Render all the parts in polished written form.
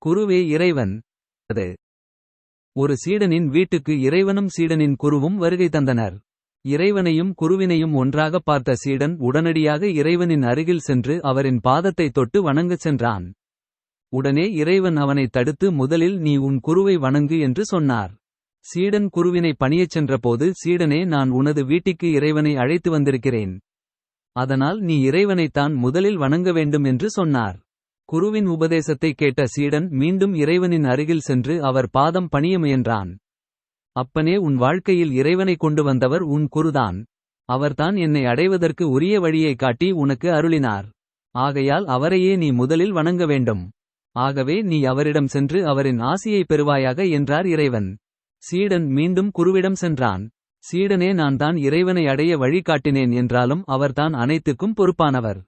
குருவே இறைவன். அது ஒரு சீடனின் வீட்டுக்கு இறைவனும் சீடனின் குருவும் வருகை தந்தனர். இறைவனையும் குருவினையும் ஒன்றாகப் பார்த்த சீடன் உடனடியாக இறைவனின் அருகில் சென்று அவரின் பாதத்தை தொட்டு வணங்கச் சென்றான். உடனே இறைவன் அவனை தடுத்து முதலில் நீ உன் குருவை வணங்கு என்று சொன்னார். சீடன் குருவினை பணியச் சென்றபோது சீடனே நான் உனது வீட்டிற்கு இறைவனை அழைத்து வந்திருக்கிறேன். அதனால் நீ இறைவனைத்தான் முதலில் வணங்க வேண்டும் என்று சொன்னார். குருவின் உபதேசத்தை கேட்ட சீடன் மீண்டும் இறைவனின் அருகில் சென்று அவர் பாதம் பணிய முயன்றான். அப்பனே உன் வாழ்க்கையில் இறைவனை கொண்டு வந்தவர் உன் குருதான். அவர்தான் என்னை அடைவதற்கு உரிய வழியைக் காட்டி உனக்கு அருளினார். ஆகையால் அவரையே நீ முதலில் வணங்க வேண்டும். ஆகவே நீ அவரிடம் சென்று அவரின் ஆசியை பெறுவாயாக என்றார் இறைவன். சீடன் மீண்டும் குருவிடம் சென்றான். சீடனே நான் தான் இறைவனை அடைய வழி காட்டினேன் என்றாலும் அவர்தான் அனைத்துக்கும் பொறுப்பானவர்.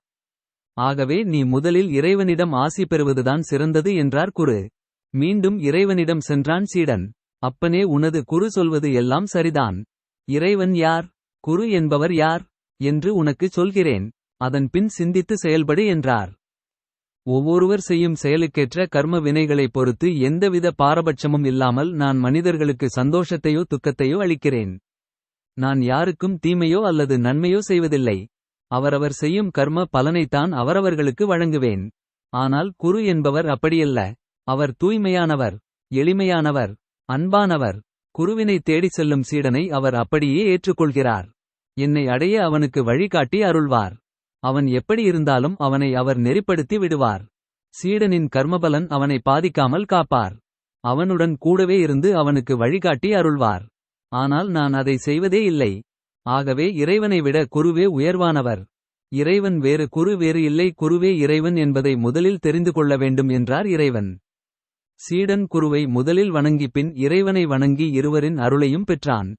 ஆகவே நீ முதலில் இறைவனிடம் ஆசி பெறுவதுதான் சிறந்தது என்றார் குரு. மீண்டும் இறைவனிடம் சென்றான் சீடன். அப்பனே உனது குரு சொல்வது எல்லாம் சரிதான். இறைவன் யார், குரு என்பவர் யார் என்று உனக்குச் சொல்கிறேன். அதன் பின் சிந்தித்து செயல்படு என்றார். ஒவ்வொருவர் செய்யும் செயலுக்கேற்ற கர்ம வினைகளைப் பொறுத்து எந்தவித பாரபட்சமும் இல்லாமல் நான் மனிதர்களுக்கு சந்தோஷத்தையோ துக்கத்தையோ அளிக்கிறேன். நான் யாருக்கும் தீமையோ அல்லது நன்மையோ செய்வதில்லை. அவரவர் செய்யும் கர்ம பலனைத்தான் அவரவர்களுக்கு வழங்குவேன். ஆனால் குரு என்பவர் அப்படியல்ல. அவர் தூய்மையானவர், எளிமையானவர், அன்பானவர். குருவினை தேடிச் செல்லும் சீடனை அவர் அப்படியே ஏற்றுக்கொள்கிறார். என்னை அடைய அவனுக்கு வழிகாட்டி அருள்வார். அவன் எப்படி இருந்தாலும் அவனை அவர் நெறிப்படுத்தி விடுவார். சீடனின் கர்மபலன் அவனை பாதிக்காமல் காப்பார். அவனுடன் கூடவே இருந்து அவனுக்கு வழிகாட்டி அருள்வார். ஆனால் நான் அதை செய்வதே இல்லை. ஆகவே இறைவனை விட குருவே உயர்வானவர். இறைவன் வேறு, குரு வேறு இல்லை, குருவே இறைவன் என்பதை முதலில் தெரிந்து கொள்ள வேண்டும் என்றார் இறைவன். சீடன் குருவை முதலில் வணங்கி பின் இறைவனை வணங்கி இருவரின் அருளையும் பெற்றான்.